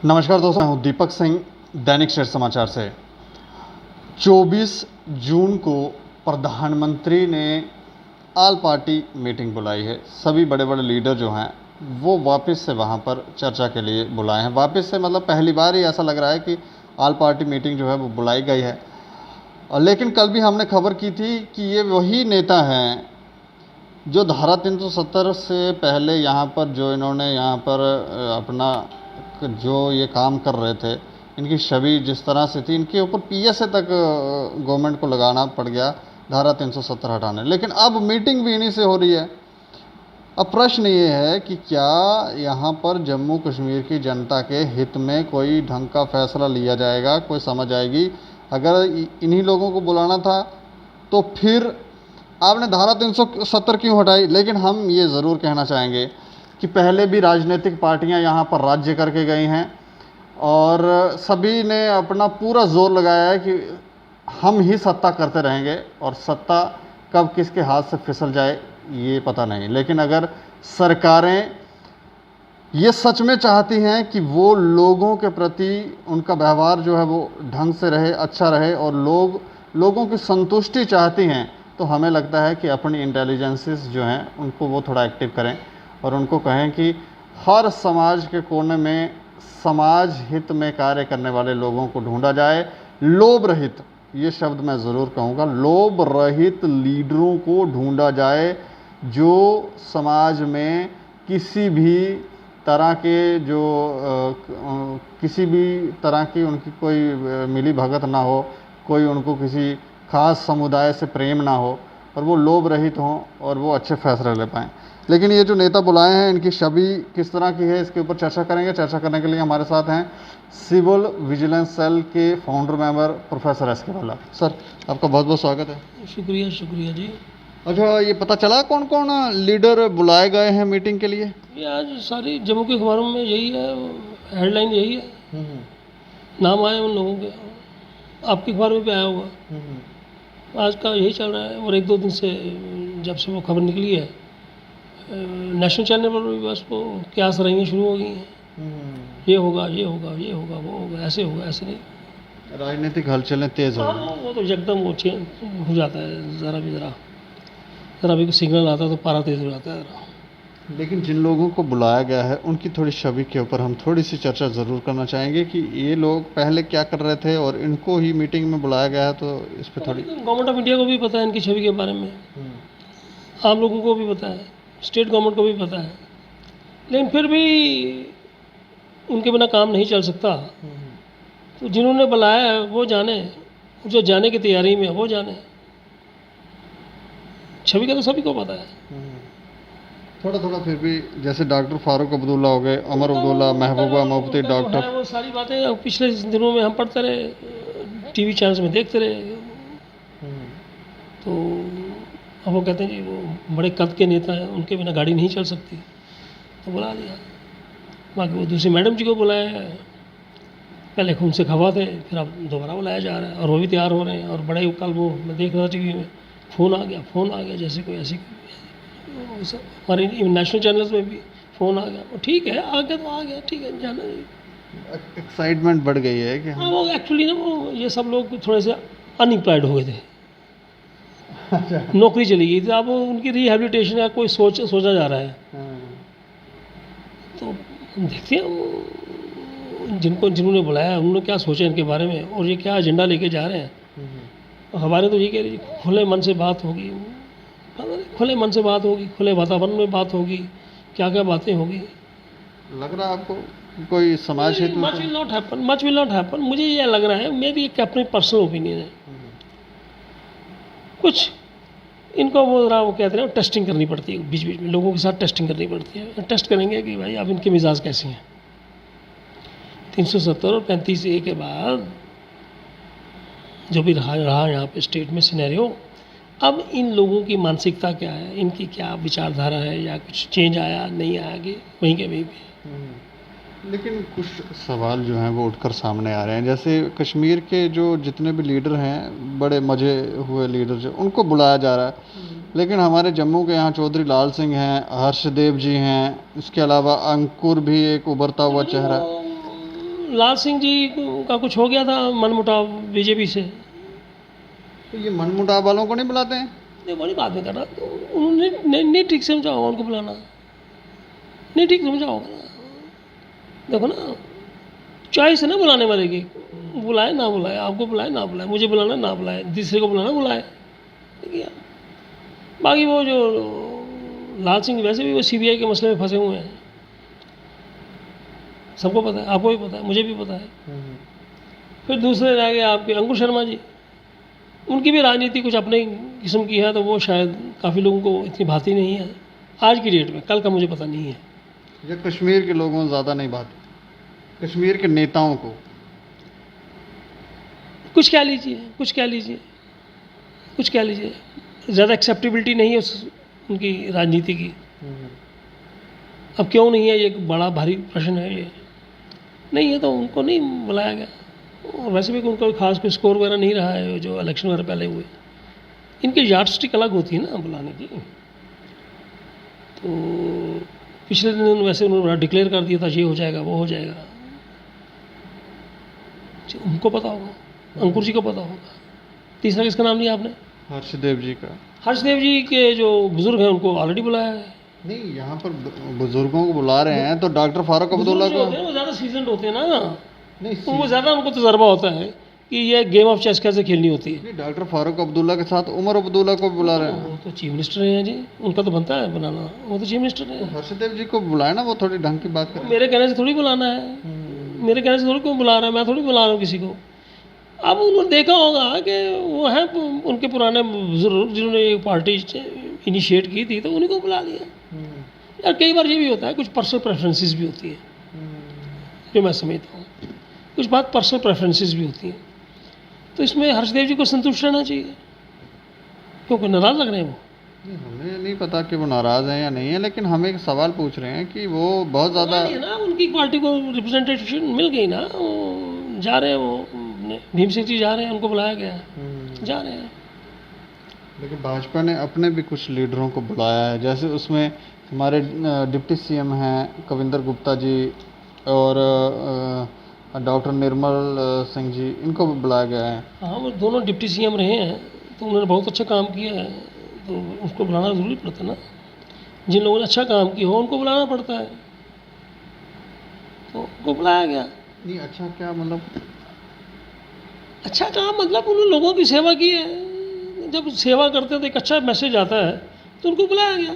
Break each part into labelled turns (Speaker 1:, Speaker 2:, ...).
Speaker 1: नमस्कार दोस्तों, मैं हूं दीपक सिंह, दैनिक सवेरा समाचार से। 24 जून को प्रधानमंत्री ने ऑल पार्टी मीटिंग बुलाई है। सभी बड़े बड़े लीडर जो हैं वो वापस से वहां पर चर्चा के लिए बुलाए हैं। वापस से मतलब पहली बार ही ऐसा लग रहा है कि ऑल पार्टी मीटिंग जो है वो बुलाई गई है। लेकिन कल भी हमने खबर की थी कि ये वही नेता हैं जो धारा 370 से पहले यहाँ पर जो इन्होंने यहाँ पर अपना जो ये काम कर रहे थे, इनकी छवि जिस तरह से थी, इनके ऊपर पीएसए तक गवर्नमेंट को लगाना पड़ गया धारा 370 हटाने। लेकिन अब मीटिंग भी इन्हीं से हो रही है। अब प्रश्न ये है कि क्या यहाँ पर जम्मू कश्मीर की जनता के हित में कोई ढंग का फैसला लिया जाएगा, कोई समझ आएगी। अगर इन्हीं लोगों को बुलाना था तो फिर आपने धारा 370 क्यों हटाई। लेकिन हम ये ज़रूर कहना चाहेंगे कि पहले भी राजनीतिक पार्टियां यहाँ पर राज्य करके गई हैं और सभी ने अपना पूरा जोर लगाया है कि हम ही सत्ता करते रहेंगे, और सत्ता कब किसके हाथ से फिसल जाए ये पता नहीं। लेकिन अगर सरकारें ये सच में चाहती हैं कि वो लोगों के प्रति उनका व्यवहार जो है वो ढंग से रहे, अच्छा रहे, और लोगों की संतुष्टि चाहती हैं, तो हमें लगता है कि अपनी इंटेलिजेंसेस जो हैं उनको वो थोड़ा एक्टिव करें और उनको कहें कि हर समाज के कोने में समाज हित में कार्य करने वाले लोगों को ढूंढा जाए। लोभ रहित, ये शब्द मैं ज़रूर कहूँगा, लोभ रहित लीडरों को ढूंढा जाए जो समाज में किसी भी तरह के किसी भी तरह की उनकी कोई मिली भगत ना हो, कोई उनको किसी खास समुदाय से प्रेम ना हो, और वो लोभ रहित हों और वो अच्छे फैसले ले पाएँ। लेकिन ये जो नेता बुलाए हैं, इनकी छवि किस तरह की है, इसके ऊपर चर्चा करेंगे। चर्चा करने के लिए हमारे साथ हैं सिविल विजिलेंस सेल के founder member professor SK. Bhalla. Sir, आपका बहुत बहुत स्वागत है।
Speaker 2: शुक्रिया जी।
Speaker 1: अच्छा, ये पता चला कौन कौन लीडर बुलाए गए हैं मीटिंग के लिए?
Speaker 2: ये आज सारी जम्मू के अखबारों में यही है, हेडलाइन यही है। नाम आए उन लोगों के, आपके अखबार में भी आया होगा। आज का यही चल रहा है, और एक दो दिन से जब से वो खबर निकली है नेशनल चैनल पर भी बस वो क्यास रही शुरू हो गई हैं। ये होगा, ये होगा, ये होगा, वो होगा, ऐसे होगा, ऐसे नहीं।
Speaker 1: राजनीतिक हलचलें तेज हो गई।
Speaker 2: वो तो एकदम वो चेंज हो जाता है, ज़रा भी कोई सिग्नल आता है तो पारा तेज हो जाता है।
Speaker 1: लेकिन जिन लोगों को बुलाया गया है उनकी थोड़ी छवि के ऊपर हम थोड़ी सी चर्चा ज़रूर करना चाहेंगे कि ये लोग पहले क्या कर रहे थे और इनको ही मीटिंग में बुलाया गया है, तो इस पर थोड़ी।
Speaker 2: गवर्नमेंट ऑफ इंडिया को भी पता है इनकी छवि के बारे में, आम लोगों को भी पता है, स्टेट गवर्नमेंट को भी पता है, लेकिन फिर भी उनके बिना काम नहीं चल सकता। तो जिन्होंने बुलाया है वो जाने, जो जाने की तैयारी में है वो जाने। छवि का तो सभी को पता है।
Speaker 1: थोड़ा थोड़ा फिर भी, जैसे डॉक्टर फारूक अब्दुल्ला हो गए, अमर अब्दुल्ला, महबूबा मुफ्ती, डॉक्टर,
Speaker 2: वो सारी बातें पिछले दिनों में हम पढ़ते रहे, टीवी चैनल्स में देखते रहे। तो अब वो कहते हैं जी वो बड़े कद के नेता हैं, उनके बिना गाड़ी नहीं चल सकती, तो बुला लिया। बाकी वो दूसरी मैडम जी को बुलाया है, पहले उनसे खबा थे, फिर अब दोबारा बुलाया जा रहा है, और वो भी तैयार हो रहे हैं। और बड़े ही कल वो मैं देख रहा था टीवी में, फ़ोन आ गया जैसे कोई ऐसी हमारे नेशनल चैनल्स में भी फ़ोन आ गया। ठीक है, आ गया तो आ गया, ठीक है, जाना।
Speaker 1: एक्साइटमेंट बढ़ गई है कि
Speaker 2: हाँ, वो एक्चुअली ना वो ये सब लोग थोड़े से अनएम्प्लॉयड हो गए थे। नौकरी चली गई थी, अब उनकी रिहेबिलिटेशन का कोई सोचा जा रहा है। तो देखते हैं जिन्होंने बुलाया उन्होंने क्या सोचा इनके बारे में, और ये क्या एजेंडा लेके जा रहे हैं। हमारे तो ये कह रही खुले मन से बात होगी, खुले वातावरण में बात होगी, क्या क्या बातें होगी।
Speaker 1: लग रहा है आपको कोई समाज हित में?
Speaker 2: Much will not happen. मुझे ये लग रहा है, मेरी एक अपनी पर्सनल ओपिनियन है, कुछ इनको वो कहते हैं टेस्टिंग करनी पड़ती है, बीच बीच में लोगों के साथ टेस्टिंग करनी पड़ती है। टेस्ट करेंगे कि भाई अब इनके मिजाज कैसे हैं। 370 और 35A के बाद जो भी रहा यहाँ पे स्टेट में सिनेरियो, अब इन लोगों की मानसिकता क्या है, इनकी क्या विचारधारा है, या कुछ चेंज आया नहीं आया कि वहीं के वहीं पे।
Speaker 1: लेकिन कुछ सवाल जो हैं वो उठकर सामने आ रहे हैं। जैसे कश्मीर के जो जितने भी लीडर हैं, बड़े मजे हुए लीडर जो, उनको बुलाया जा रहा है। लेकिन हमारे जम्मू के यहाँ चौधरी लाल सिंह हैं, हर्षदेव जी हैं, इसके अलावा अंकुर भी एक उभरता हुआ चेहरा।
Speaker 2: लाल सिंह जी का कुछ हो गया था मनमुटाव बीजेपी से।
Speaker 1: तो ये मनमुटाव वालों को नहीं बुलाते हैं?
Speaker 2: नहीं, बड़ी बात नहीं कर रहा, तो उन्होंने नहीं ठीक समझा होगा उनको बुलाना, नहीं ठीक समझा होगा ना। देखो ना, चॉइस है ना बुलाने वाले की, बुलाए ना बुलाए, आपको बुलाए ना बुलाए, मुझे बुलाना ना बुलाए, दूसरे को बुलाना बुलाए, ठीक है। बाकी वो जो लाल सिंह वैसे भी वो सीबीआई के मसले में फंसे हुए हैं, सबको पता है, आपको भी पता है, मुझे भी पता है। फिर दूसरे रह गए आपके अंकुर शर्मा जी, उनकी भी राजनीति कुछ अपने किस्म की है, तो वो शायद काफ़ी लोगों को इतनी भाती नहीं है आज की डेट में, कल का मुझे पता नहीं है।
Speaker 1: ये कश्मीर के लोगों को ज़्यादा नहीं बात, कश्मीर के नेताओं को
Speaker 2: कुछ कह लीजिए, कुछ कह लीजिए, कुछ कह लीजिए, ज़्यादा एक्सेप्टेबिलिटी नहीं है उनकी राजनीति की। अब क्यों नहीं है, ये एक बड़ा भारी प्रश्न है। ये नहीं है तो उनको नहीं बुलाया गया, और वैसे भी उनका खास कोई स्कोर वगैरह नहीं रहा है जो इलेक्शन वगैरह पहले हुए। इनकी यार्डस्टिक अलग होती है ना बुलाने की। तो पिछले दिन वैसे उन्होंने डिक्लेयर कर दिया था ये हो जाएगा वो हो जाएगा, उनको पता होगा, अंकुर जी को पता होगा। तीसरा किसका नाम लिया आपने?
Speaker 1: हर्षदेव जी का।
Speaker 2: हर्षदेव जी के जो बुजुर्ग हैं उनको ऑलरेडी बुलाया है।
Speaker 1: नहीं, यहाँ पर बुजुर्गों को बुला रहे हैं तो डॉक्टर फारूक अब्दुल्ला को,
Speaker 2: वो ज़्यादा सीजन होते हैं ना,
Speaker 1: नहीं
Speaker 2: वो ज़्यादा उनको तजर्बा होता है कि ये गेम ऑफ चेस कैसे खेलनी होती है।
Speaker 1: नहीं, डॉक्टर फारूक अब्दुल्ला के साथ उमर अब्दुल्ला को बुला रहे हैं।
Speaker 2: वो तो चीफ मिनिस्टर हैं जी, उनका तो बनता है बनाना, वो तो चीफ मिनिस्टर है।
Speaker 1: हर्षदेव जी को बुलाए ना, वो थोड़ी ढंग की बात करें।
Speaker 2: मेरे कहने से थोड़ी बुलाना है, मेरे कहने से थोड़ी क्यों बुला रहा है, मैं थोड़ी बुला रहा हूँ किसी को। अब उन्होंने देखा होगा कि वो हैं उनके पुराने बुजुर्ग जिन्होंने ये पार्टी इनिशिएट की थी, तो उन्हीं को बुला लिया। यार कई बार ये भी होता है, कुछ पर्सनल प्रेफरेंसेस भी होती है, जो मैं समझता हूँ, कुछ बात पर्सनल प्रेफरेंसेस भी होती हैं। तो इसमें हर्षदेव जी को संतुष्ट रहना चाहिए, क्योंकि नाराज़ लग रहे हैं वो।
Speaker 1: नहीं, हमें नहीं पता कि वो नाराज़ हैं या नहीं है, लेकिन हम एक सवाल पूछ रहे हैं कि वो बहुत ज़्यादा
Speaker 2: ना उनकी पार्टी को रिप्रेजेंटेशन मिल गई ना, वो जा रहे हैं, वो भीम सिंह जी जा रहे हैं, उनको बुलाया गया है, जा रहे हैं।
Speaker 1: लेकिन भाजपा ने अपने भी कुछ लीडरों को बुलाया है, जैसे उसमें हमारे डिप्टी सीएम हैं कविंदर गुप्ता जी और डॉक्टर निर्मल सिंह जी, इनको भी बुलाया गया है।
Speaker 2: हाँ, वो दोनों डिप्टी सीएम रहे हैं, तो उन्होंने बहुत अच्छा काम किया है, तो उसको बुलाना ज़रूरी पड़ता है ना। जिन लोगों ने अच्छा काम किया हो उनको बुलाना पड़ता है, तो उनको बुलाया गया।
Speaker 1: नहीं, अच्छा क्या मतलब?
Speaker 2: अच्छा काम मतलब उन्होंने लोगों की सेवा की है, जब सेवा करते हैं तो एक अच्छा मैसेज आता है, तो उनको बुलाया गया।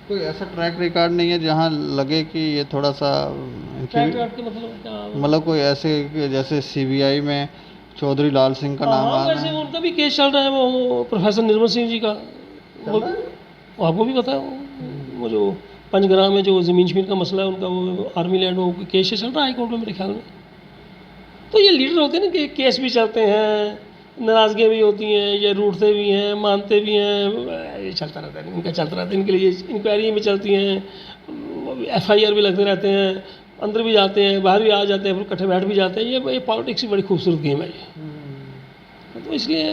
Speaker 1: कोई ऐसा ट्रैक रिकॉर्ड नहीं है जहाँ लगे कि ये थोड़ा सा
Speaker 2: ट्रैक रिकॉर्ड के मतलब क्या?
Speaker 1: मतलब कोई ऐसे कि जैसे सीबीआई में चौधरी लाल सिंह का नाम आ रहा
Speaker 2: वैसे
Speaker 1: है।
Speaker 2: उनका भी केस चल रहा है, वो प्रोफेसर निर्मल सिंह जी का, वो आपको भी पता है, वो जो पंचग्राम में जो ज़मीन शमीन का मसला है उनका, वो आर्मी लैंड, वो केस चल रहा है हाई कोर्ट में मेरे ख्याल में। तो ये लीडर होते हैं ना कि केस भी चलते हैं, नाराज़गियाँ भी होती हैं, ये रूठते भी हैं, मानते भी हैं, ये चलता रहता है, इनका चलता रहता है। इनके लिए इंक्वायरी भी चलती हैं, एफआईआर भी लगते रहते हैं, अंदर भी जाते हैं, बाहर भी आ जाते हैं, फिर इकट्ठे बैठ भी जाते हैं। ये पॉलिटिक्स की बड़ी खूबसूरत गेम है ये, तो इसलिए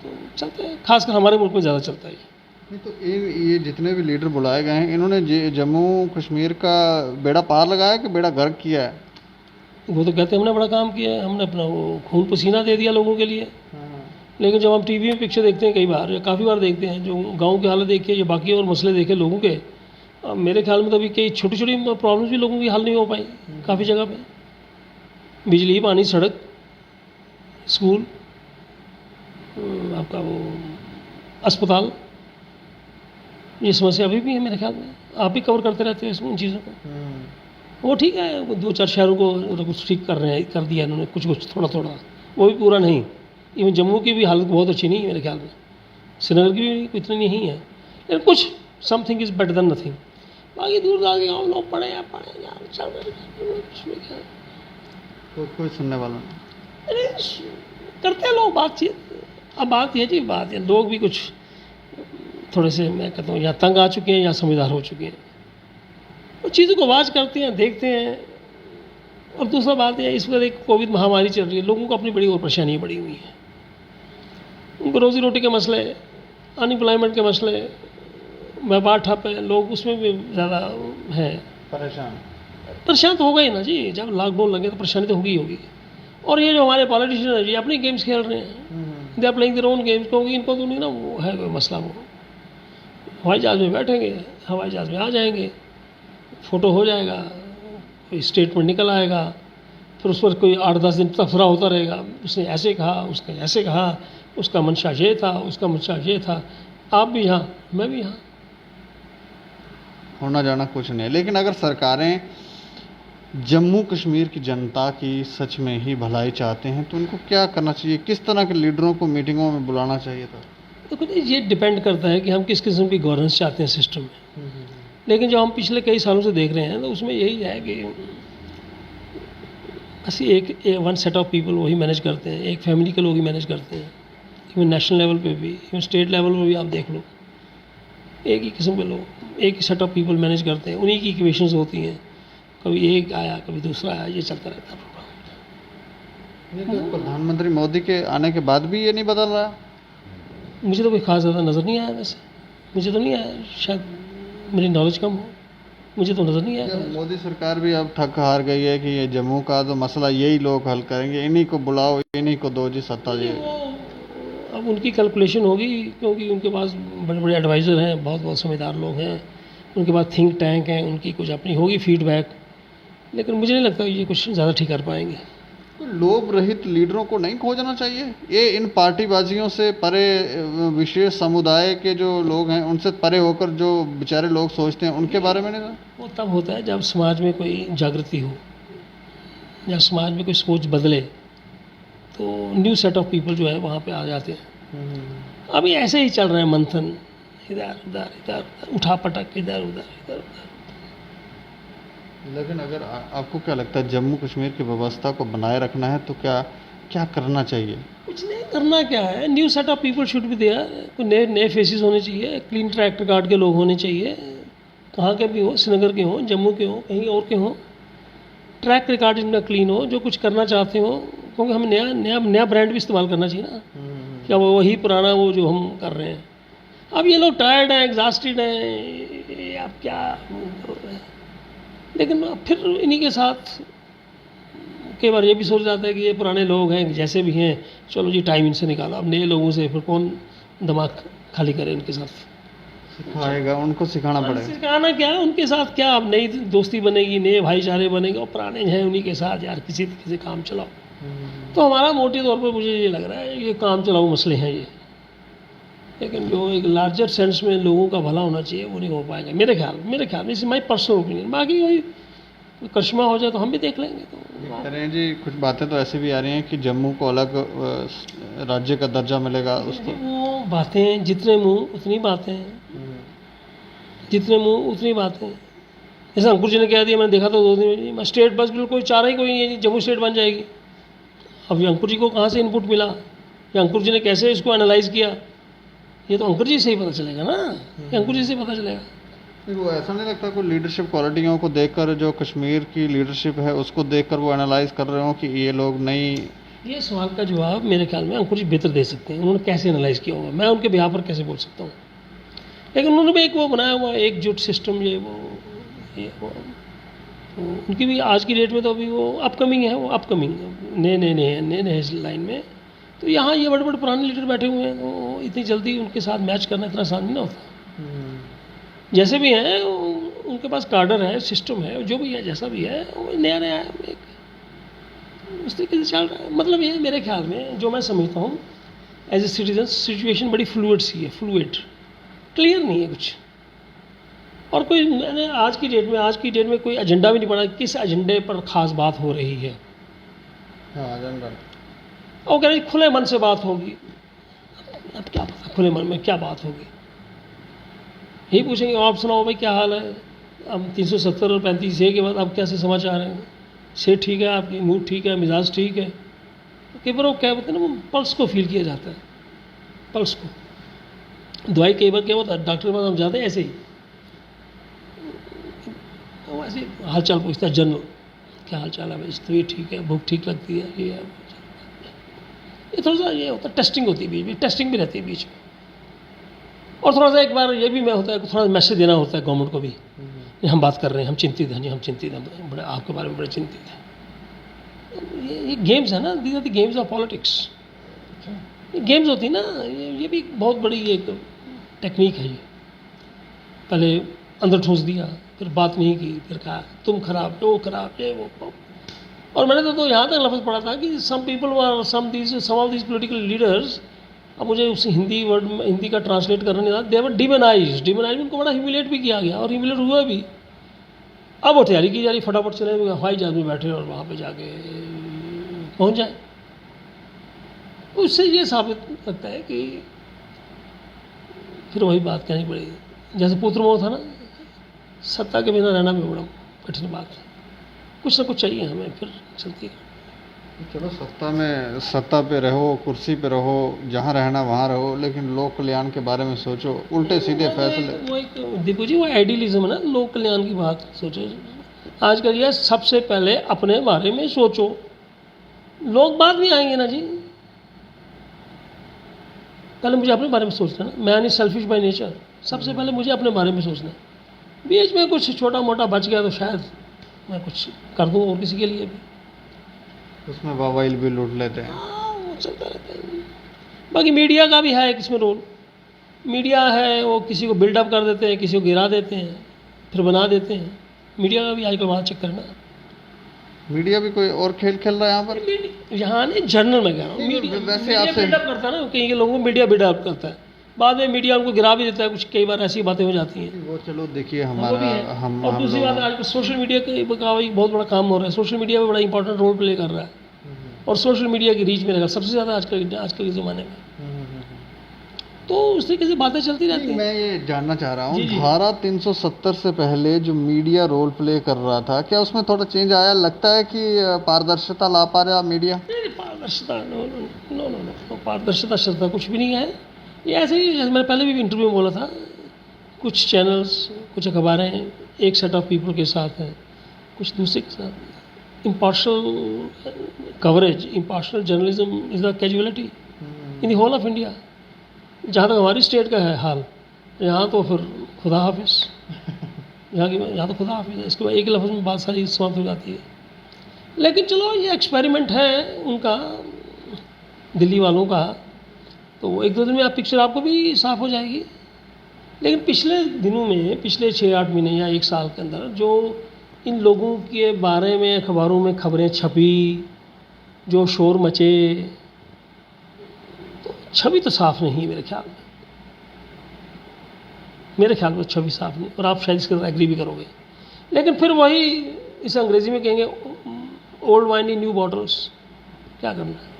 Speaker 2: तो चलते हैं, खासकर हमारे मुल्क में ज़्यादा चलता है ये।
Speaker 1: नहीं तो ये जितने भी लीडर बुलाए गए हैं, इन्होंने जम्मू कश्मीर का बेड़ा पार लगाया कि बेड़ा गर्क किया है?
Speaker 2: वो तो कहते हैं हमने बड़ा काम किया है, हमने अपना वो खून पसीना दे दिया लोगों के लिए। लेकिन जब हम टीवी में पिक्चर देखते हैं कई बार या काफ़ी बार देखते हैं, जो गांव की हालत देखिए या बाकी और मसले देखे लोगों के, मेरे ख्याल में तो अभी कई छोटी छोटी प्रॉब्लम्स भी लोगों की हल नहीं हो पाई काफ़ी जगह पे। बिजली, पानी, सड़क, स्कूल, आपका वो अस्पताल, ये समस्या अभी भी है मेरे ख्याल में। आप भी कवर करते रहते हैं उन चीज़ों को। वो ठीक है, 2-4 शहरों को कुछ ठीक कर रहे हैं, कर दिया इन्होंने कुछ थोड़ा थोड़ा, वो भी पूरा नहीं। इवन जम्मू की भी हालत बहुत अच्छी नहीं है मेरे ख्याल में, श्रीनगर की भी इतनी नहीं है, लेकिन कुछ something is better than nothing. बाकी दूर जाके गाँव लोग पढ़े यार चल रहे,
Speaker 1: कोई सुनने वाला नहीं।
Speaker 2: अरे करते हैं लोग बातचीत। अब बात ये जी, बात है लोग भी कुछ थोड़े से, मैं कहता हूँ, या तंग आ चुके हैं या समझदार हो चुके हैं, वो चीज़ों को वाच करते हैं, देखते हैं। और दूसरा बात है, इस वक्त एक कोविड महामारी चल रही है, लोगों को अपनी बड़ी और परेशानियाँ बढ़ी हुई हैं। उनको रोज़ी रोटी के मसले, अनएम्प्लॉयमेंट के मसले, व्यापार ठप है, लोग उसमें भी ज़्यादा हैं परेशान तो होगा ही ना जी, जब लॉकडाउन लगे तो परेशानी तो होगी ही होगी। और ये जो हमारे पॉलिटिशियन है जी अपनी गेम्स खेल रहे हैं, they are playing their own games, क्योंकि इनको तो नहीं ना वो है कोई मसला। वो हवाई जहाज़ में बैठेंगे, हवाई जहाज़ में आ जाएंगे, फ़ोटो हो जाएगा, कोई स्टेटमेंट निकल आएगा, फिर उस पर कोई 8-10 दिन तफरा होता रहेगा, उसने ऐसे कहा, उसने ऐसे कहा, उसका मंशा ये था, उसका मंशा ये था। आप भी यहाँ, मैं भी यहाँ।
Speaker 1: होना जाना कुछ नहीं है। लेकिन अगर सरकारें जम्मू कश्मीर की जनता की सच में ही भलाई चाहते हैं तो उनको क्या करना चाहिए? किस तरह के लीडरों को मीटिंगों में बुलाना चाहिए था?
Speaker 2: तो कुछ ये डिपेंड करता है कि हम किस किस्म की गवर्नेंस चाहते हैं सिस्टम में। लेकिन जो हम पिछले कई सालों से देख रहे हैं तो उसमें यही है कि बस एक वन सेट ऑफ पीपल वही मैनेज करते हैं, एक फैमिली के लोग ही मैनेज करते हैं। इवन नेशनल लेवल पे भी, इवन स्टेट लेवल पर भी आप देख लो, एक ही किस्म के लोग, एक ही सेट ऑफ पीपल मैनेज करते हैं, उन्हीं की इक्वेशंस होती हैं। कभी एक आया, कभी दूसरा आया, ये चलता रहता है प्रोग्राम।
Speaker 1: प्रधानमंत्री मोदी के आने के बाद भी ये नहीं बदल रहा?
Speaker 2: मुझे तो कोई खास ज़्यादा नज़र नहीं आया, वैसे मुझे तो नहीं आया, शायद मेरी नॉलेज कम हो, मुझे तो नज़र नहीं आया।
Speaker 1: मोदी सरकार भी अब थक हार गई है कि ये जम्मू का तो मसला यही लोग हल करेंगे, इन्हीं को बुलाओ, इन्हीं को दो जी सत्ता जी।
Speaker 2: अब उनकी कैलकुलेशन होगी, क्योंकि उनके पास बड़े बड़े एडवाइज़र हैं, बहुत बहुत समझदार लोग हैं, उनके पास थिंक टैंक हैं, उनकी कुछ अपनी होगी फीडबैक। लेकिन मुझे नहीं लगता ये कुछ ज़्यादा ठीक कर पाएंगे।
Speaker 1: लोभ रहित लीडरों को नहीं खोजना चाहिए? ये इन पार्टीबाजियों से परे विशेष समुदाय के जो लोग हैं उनसे परे होकर जो बेचारे लोग सोचते हैं उनके बारे में नहीं?
Speaker 2: वो तब होता है जब समाज में कोई जागृति हो, जब समाज में कोई सोच बदले, तो न्यू सेट ऑफ पीपल जो है वहाँ पे आ जाते हैं। अभी ऐसे ही चल रहे हैं मंथन, इधर उधर इधर उधर, उठा पटक, इधर उधर इधर उधर।
Speaker 1: लेकिन अगर आपको क्या लगता है जम्मू कश्मीर की व्यवस्था को बनाए रखना है तो क्या क्या करना चाहिए?
Speaker 2: कुछ नहीं करना, क्या है, new set of people should be there, कोई नए नए फेसेस होने चाहिए, क्लीन ट्रैक रिकॉर्ड के लोग होने चाहिए, कहाँ के भी हो, श्रीनगर के हों, जम्मू के हों, कहीं और के हों, ट्रैक रिकॉर्ड इनका क्लीन हो, जो कुछ करना चाहते हो, क्योंकि हमें नया नया नया ब्रांड भी इस्तेमाल करना चाहिए ना, क्या वो वही पुराना वो जो हम कर रहे हैं। अब ये लोग टायर्ड हैं, एग्जॉस्टेड हैं, अब क्या, लेकिन फिर इन्हीं के साथ कई बार ये भी सोच जाता है कि ये पुराने लोग हैं, जैसे भी हैं, चलो जी टाइम इनसे निकालो, अब नए लोगों से फिर कौन दिमाग खाली करे इनके साथ?
Speaker 1: सिखाएगा, उनको सिखाना पड़ेगा।
Speaker 2: सिखाना क्या है, उनके साथ क्या अब नई दोस्ती बनेगी, नए भाईचारे बनेंगे, और पुराने हैं उन्हीं के साथ यार किसी किसी काम चलाओ। तो हमारा मोटे तौर पर मुझे ये लग रहा है ये काम चलाओ मसले हैं ये, लेकिन जो एक लार्जर सेंस में लोगों का भला होना चाहिए वो नहीं हो पाएगा मेरे ख्याल में। इस माई पर्सनल ओपिनियन, बाकी कोई करिश्मा हो जाए तो हम भी देख लेंगे। तो
Speaker 1: कह रहे हैं जी कुछ बातें तो ऐसी भी आ रही हैं कि जम्मू को अलग राज्य का दर्जा मिलेगा। उसको
Speaker 2: वो बातें जितने मुंह उतनी बातें, जितने मुंह उतनी बातें। जैसे अंकुर जी ने कह दिया, मैंने देखा था 2 दिन में, स्टेट बस बिल्कुल चाह रही कोई नहीं है, जम्मू स्टेट बन जाएगी। अब ये अंकुर जी को कहाँ से इनपुट मिला, या अंकुर जी ने कैसे इसको एनालाइज किया, ये तो अंकुर जी से ही पता चलेगा ना, ये अंकुर जी से पता चलेगा।
Speaker 1: वो ऐसा नहीं लगता कोई लीडरशिप क्वालिटियों को देखकर, जो कश्मीर की लीडरशिप है उसको देखकर वो एनालाइज कर रहे हो कि ये लोग नहीं? ये
Speaker 2: सवाल का जवाब मेरे ख्याल में अंकुर जी बेहतर दे सकते हैं, उन्होंने कैसे एनालाइज किया होगा, मैं उनके बिहाफ पर कैसे बोल सकता हूँ। लेकिन उन्होंने भी एक वो बनाया हुआ एकजुट सिस्टम, ये वो तो उनकी भी आज की डेट में तो अभी वो अपकमिंग है, वो अपकमिंग नए लाइन में। तो यहाँ ये बड़े बड़े पुराने लीडर बैठे हुए हैं, तो इतनी जल्दी उनके साथ मैच करना इतना आसान नहीं ना होता। जैसे भी हैं उनके पास कार्डर है, सिस्टम है, जो भी है, जैसा भी है, वो नया नया एक उस तरीके से चल रहा है। मतलब ये मेरे ख्याल में जो मैं समझता हूँ एज ए सिटीजन, सिचुएशन बड़ी फ्लूइड सी है, फ्लूइड, क्लियर नहीं है कुछ। और कोई मैंने आज की डेट में कोई एजेंडा भी नहीं पड़ा, किस एजेंडे पर ख़ास बात हो रही है।
Speaker 1: हाँ, एजेंडा
Speaker 2: और कह रहे खुले मन से बात होगी, अब क्या पता खुले मन में क्या बात होगी। यही पूछेंगे आप सुनाओ भाई क्या हाल है, अब 370 और 35 के बाद अब कैसे समाचार हैं, सेहत ठीक है आपकी, मूड ठीक है, मिजाज ठीक है। तो कई बार वो क्या बोलते हैं ना, वो पल्स को फील किया जाता है, पल्स को। दवाई कई बार क्या होता है, डॉक्टर के पास हम जाते हैं ऐसे ही, वो ऐसे हाल चाल पूछता है, जनरल क्या हाल चाल है भाई, तबीयत ठीक है, भूख ठीक लगती है, ये है। ये थोड़ा सा ये होता है, टेस्टिंग होती है बीच में, टेस्टिंग भी रहती है बीच में। और थोड़ा सा एक बार ये भी मैं होता है, थोड़ा मैसेज देना होता है गवर्नमेंट को भी, ये हम बात कर रहे हैं, हम चिंतित हैं जी, हम चिंतित हैं, बड़े आपके बारे में बड़े चिंतित हैं। ये गेम्स है ना, these are the games of politics. ये गेम्स होती ना, ये भी बहुत बड़ी एक टेक्निक है। ये पहले अंदर ठूंस दिया, फिर बात नहीं की, फिर कहा तुम खराब, वो खराब, ये वो। और मैंने तो यहाँ तक लफ्ज़ पढ़ा था कि some people some of these political leaders, अब मुझे उस हिंदी वर्ड में, हिंदी का ट्रांसलेट करना नहीं आता, दे वर डिमोनाइज्ड उनको बड़ा ह्यूमिलेट भी किया गया और ह्यूमिलेट हुआ भी। अब वो तैयारी की जा रही, फटाफट चले हवाई जहाज में बैठे और वहाँ पे जाके पहुँच जाए। उससे ये साबित लगता है कि फिर वही बात कहनी पड़ेगी, जैसे पुत्र मोह था ना, सत्ता के बिना रहना भी बड़ा कठिन बात है। कुछ ना कुछ चाहिए हमें, फिर चलती है।
Speaker 1: चलो सत्ता पे रहो, कुर्सी पे रहो, जहाँ रहना वहाँ रहो, लेकिन लोक कल्याण के बारे में सोचो। उल्टे सीधे फैसले,
Speaker 2: वो एक देखो जी, वो आइडियलिज्म है ना, लोक कल्याण की बात सोचो। आजकल ये सबसे पहले अपने बारे में सोचो, लोग बाद में आएंगे ना जी। पहले मुझे अपने बारे में सोचना है ना, man is selfish by nature. सबसे पहले मुझे अपने बारे में सोचना है। बीच में कुछ छोटा मोटा बच गया तो शायद मैं कुछ कर दूँ और किसी के लिए भी,
Speaker 1: उसमें मोबाइल भी लूट लेते हैं।
Speaker 2: वो चलता रहता है। बाकी मीडिया का भी है एक इसमें रोल। मीडिया है, वो किसी को बिल्डअप कर देते हैं, किसी को गिरा देते हैं, फिर बना देते हैं। मीडिया का भी आजकल वहाँ चक्कर ना।
Speaker 1: मीडिया भी कोई और खेल खेल रहा है यहाँ पर।
Speaker 2: यहाँ नहीं, जर्नल में कह रहा हूँ। मीडिया बिल्डअप करता है ना, कहीं के लोगों को मीडिया बिल्डअप करता है, बाद में मीडिया उनको गिरा भी देता है। कुछ कई बार ऐसी बातें हो जाती हैं।
Speaker 1: वो चलो देखिए
Speaker 2: और
Speaker 1: हम
Speaker 2: दूसरी बात, आजकल सोशल मीडिया का एक बहुत बड़ा काम हो रहा है। सोशल मीडिया में बड़ा इंपॉर्टेंट रोल प्ले कर रहा है और सोशल मीडिया की रीच में लगा सबसे ज़्यादा आजकल के ज़माने में। तो उस तरीके से बातें चलती रहती हैं।
Speaker 1: मैं ये जानना चाह रहा हूँ, धारा 370 से पहले जो मीडिया रोल प्ले कर रहा था, क्या उसमें थोड़ा चेंज आया? लगता है कि पारदर्शिता ला पा रहा मीडिया?
Speaker 2: नहीं, पारदर्शिता नो, पारदर्शिता शर्ता कुछ भी नहीं है। ये ऐसे ही, जैसे मैंने पहले भी इंटरव्यू में बोला था, कुछ चैनल्स, कुछ अखबारें एक सेट ऑफ पीपल के साथ हैं, कुछ दूसरे के साथ। Impartial coverage, impartial journalism is the casualty in the whole of India. जहाँ तक हमारी स्टेट का है हाल, यहाँ तो फिर खुदा हाफिज़, यहाँ तो खुदा हाफिज़ है। इसके बाद एक लफ्ज़ में बात सारी समाप्त हो जाती है। लेकिन चलो, ये एक्सपेरिमेंट है उनका, दिल्ली वालों का, तो एक दो दिन में आप पिक्चर आपको भी साफ हो जाएगी। लेकिन पिछले दिनों में, पिछले 6-8 महीने या 1 साल के अंदर जो इन लोगों के बारे में अखबारों में खबरें छपी, जो शोर मचे, तो छवि तो साफ नहीं है मेरे ख्याल में। मेरे ख्याल में छवि साफ नहीं, और आप शायद इसके साथ एग्री भी करोगे। लेकिन फिर वही, इसे अंग्रेज़ी में कहेंगे old wine in new bottles. क्या करना है?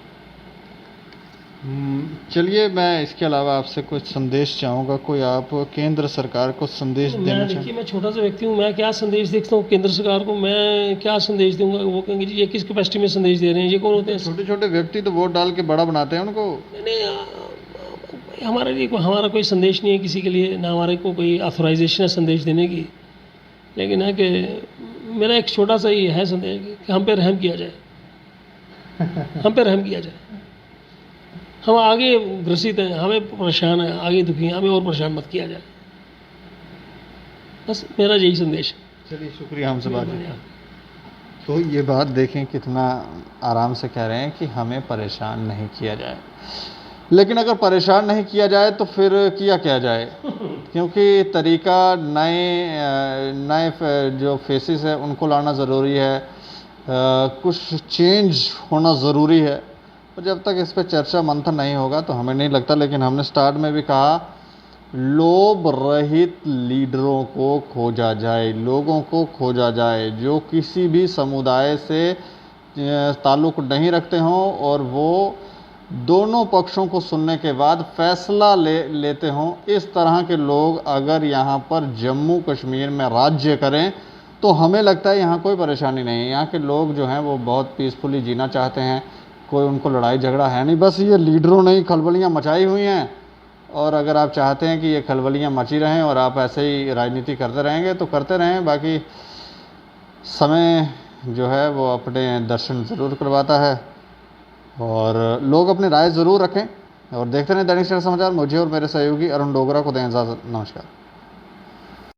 Speaker 1: चलिए, मैं इसके अलावा आपसे कुछ संदेश चाहूँगा। कोई आप केंद्र सरकार को संदेश देना
Speaker 2: देखिए, मैं छोटा सा व्यक्ति हूँ, मैं क्या संदेश देखता हूँ केंद्र सरकार को? मैं क्या संदेश दूंगा? वो कहेंगे जी ये किस कैपेसिटी में संदेश दे रहे हैं, ये कौन होते हैं?
Speaker 1: छोटे छोटे व्यक्ति तो वोट डाल के बड़ा बनाते हैं उनको।
Speaker 2: नहीं, हमारा कोई संदेश नहीं है किसी के लिए, ना हमारे को कोई ऑथराइजेशन है संदेश देने की। लेकिन है कि मेरा एक छोटा सा ये है संदेश कि हम पे रहम किया जाए, हम पे रहम किया जाए। हम आगे ग्रसित हैं, हमें परेशान है, आगे दुखी हैं, हमें और परेशान मत किया जाए। बस मेरा यही संदेश है।
Speaker 1: चलिए, शुक्रिया हमसे बात करने। तो ये बात देखें कितना आराम से कह रहे हैं कि हमें परेशान नहीं किया जाए। लेकिन अगर परेशान नहीं किया जाए तो फिर किया क्या जाए? क्योंकि तरीका नए जो फेसेस है उनको लाना ज़रूरी है, कुछ चेंज होना ज़रूरी है। और जब तक इस पर चर्चा मंथन नहीं होगा तो हमें नहीं लगता। लेकिन हमने स्टार्ट में भी कहा, लोभ रहित लीडरों को खोजा जाए, लोगों को खोजा जाए जो किसी भी समुदाय से ताल्लुक़ नहीं रखते हों और वो दोनों पक्षों को सुनने के बाद फैसला लेते हों। इस तरह के लोग अगर यहाँ पर जम्मू कश्मीर में राज्य करें तो हमें लगता है यहाँ कोई परेशानी नहीं है। यहाँ के लोग जो हैं वो बहुत पीसफुली जीना चाहते हैं, कोई उनको लड़ाई झगड़ा है नहीं। बस ये लीडरों ने ही खलबलियाँ मचाई हुई हैं, और अगर आप चाहते हैं कि ये खलबलियाँ मची रहें और आप ऐसे ही राजनीति करते रहेंगे तो करते रहें। बाकी समय जो है वो अपने दर्शन ज़रूर करवाता है, और लोग अपनी राय ज़रूर रखें। और देखते रहें दैनिक सवेरा समाचार। मुझे और मेरे सहयोगी अरुण डोगरा को दें इजाज़त। नमस्कार।